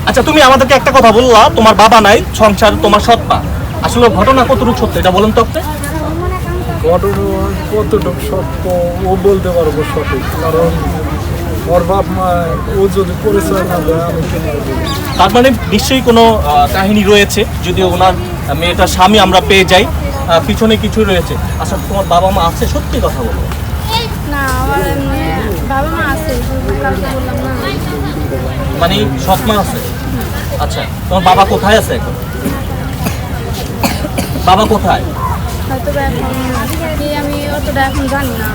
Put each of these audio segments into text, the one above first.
আচ্ছা, তুমি আমাদেরকে একটা কথা বললা, তোমার বাবা নাই, সংসার তোমার সৎ মা। আসলে ঘটনা কতটুকু সত্য এটা বলেন তো আপনি। ঘটনা কতটুকু সত্য ও বলতে পারবো সঠিক, কারণ ওর বাপ মা ও যদি পরিচয় না দেয় আমি কেন বলবো? তার মানে নিশ্চয়ই কোনো কাহিনী রয়েছে, যদিও ওনার মেয়েটার স্বামী আমরা পেয়ে যাই, পিছনে কিছু রয়েছে। আচ্ছা, তোমার বাবা মা আছে? সত্যি কথা বলো। না, আমার বাবা মা আছে, কাউকে বললাম না। মানে সৎ মা আছে? আচ্ছা, তোমার বাবা কোথায় আছে এখন? বাবা কোথায়? হয়তো বা এখন আমি অতটা এখন জানি না।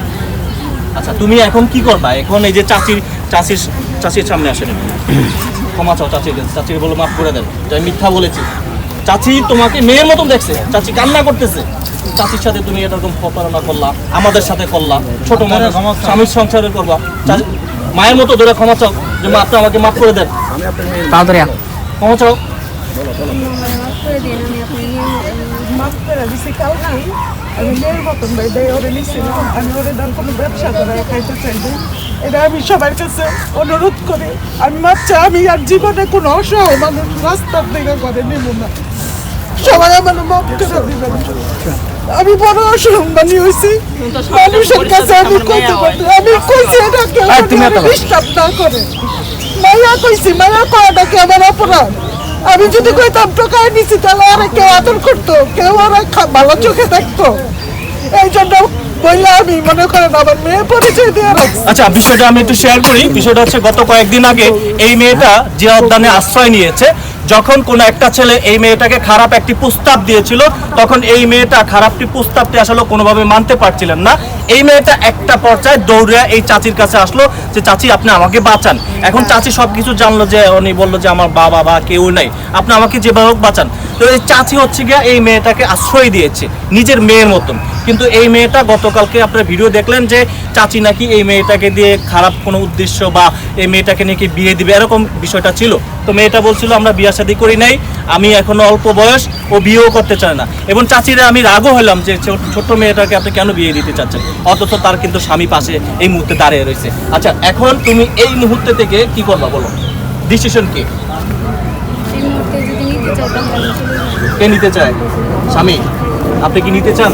আচ্ছা, তুমি এখন কি করবা? এখন এই যে চাচির সামনে আসেন, ক্ষমা চাও চাচির কাছে। চাচিকে বলো মাফ করে দেন, আমি মিথ্যা বলেছি। চাচি তোমাকে মেয়ের মতন দেখছে, চাচি কান্না করতেছে। চাচির সাথে তুমি এরকম প্রতারণা করলা, আমাদের সাথে করলা, ছোট মানুষ স্বামীর সংসারে করবা। মায়ের মতো ধরে ক্ষমা চাও যে মা আপনি আমাকে মাফ করে দেন, ক্ষমা চাও। মাফ করে দিন, আমি আপনি মাফ করে দিছি কাল নাই, আমি মেয়ের মতন ভাই দেয় ওরে নিচ্ছিলাম, আমি ওরে ধর কোনো ব্যবসা করে খাইতে চাইবো, এটা আমি সবার কাছে অনুরোধ করি। আমি মাপছি আমি আর জীবনে কোনো অসহায় মানুষ রাস্তার দিকে করে নিব না, সবাই আমার মাফ করে দিবেন। আমি বড় অসম্মানী হয়েছি মানুষের কাছে, আমি কইতে পারি, আমি কইছি এটা কেউ ডিস্টার্ব না করে, মায়া কইছি, মায়া করাটা কি আমার অপরাধ? আমি যদি কইতাম টোকায় নিছি তাহলে আর কেউ আদর করতো, কেউ আর ভালো চোখে দেখতো। এই জন্য বললে আমি মনে করেন আমার মেয়ে পরিচয় দিয়ে রাখছি। আচ্ছা, বিষয়টা আমি একটু শেয়ার করি। বিষয়টা হচ্ছে গত কয়েকদিন আগে এই মেয়েটা জিয়া উদ্যানে আশ্রয় নিয়েছে। যখন কোনো একটা ছেলে এই মেয়েটাকে খারাপ একটি প্রস্তাব দিয়েছিল, তখন এই মেয়েটা খারাপটি প্রস্তাবটি আসলে কোনোভাবে মানতে পারছিলেন না। এই মেয়েটা একটা পর্যায়ে দৌড়ে এই চাচির কাছে আসলো যে চাচি আপনি আমাকে বাঁচান। এখন চাচি সব কিছু জানলো, যে উনি বললো যে আমার বাবা বা কেউ নাই, আপনি আমাকে যেভাবে হোক বাঁচান। তো এই চাচি হচ্ছে গিয়া এই মেয়েটাকে আশ্রয় দিয়েছে নিজের মেয়ের মতন। কিন্তু এই মেয়েটা গতকালকে আপনারা ভিডিও দেখলেন যে চাচি নাকি এই মেয়েটাকে দিয়ে খারাপ কোনো উদ্দেশ্য বা এই মেয়েটাকে নাকি বিয়ে দিবে, এরকম বিষয়টা ছিল। তো মেয়েটা বলছিল আমরা বিয়ে শাদী করি নাই, আমি এখনো অল্প বয়স, ও বিয়েও করতে চায় না। এবং চাচিরা আমি রাগও হলাম যে ছোট্ট মেয়েটাকে আপনি কেন বিয়ে দিতে চাচ্ছেন, অথচ তার কিন্তু স্বামী পাশে এই মুহূর্তে দাঁড়িয়ে রয়েছে। আচ্ছা, এখন তুমি এই মুহূর্তে থেকে কি করবা বলো, ডিসিশন কি? এই মুহূর্তে যদি নিতে চাই তাহলে আমি চলে যাবো। কে নিতে চায়? স্বামী। আপনি কি নিতে চান?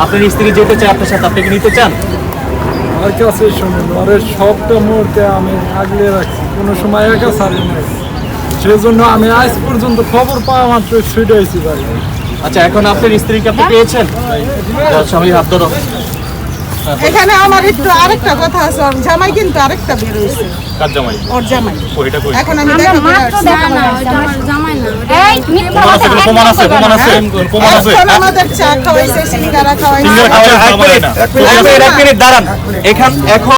আপনার স্ত্রী যেতে চায় আপনার সাথে, আপনি কি নিতে চান? আমার কাছে শুনুন, ওর সবটা মুহূর্তে আমি আগলে রাখছি, কোনো সময় একা ছাড়ি নাই, সেজন্য আমি আজ পর্যন্ত খবর পাওয়া মাত্র ছুটে আইছি ভাই। আচ্ছা, এখন আপনার স্ত্রীকে আপনি পেয়েছেন? স্বামী হাত ধরো। এখানে আমার একটু আরেকটা কথা আছে, ওর জামাই কিন্তু আরেকটা বের হয়েছে, কার জামাই? ওর জামাই। ওইটা কই? এখন আমি দেখা করে আসছি। না, না, ওইটা আমার জামাই না, প্রমাণ আছে, প্রমাণ আছে, প্রমাণ আছে। এখন আমাদের চা খাওয়াইছে, সিঙ্গারা খাওয়াইছে। সিঙ্গারা খাওয়ার এক মিনিট দাঁড়ান। এখন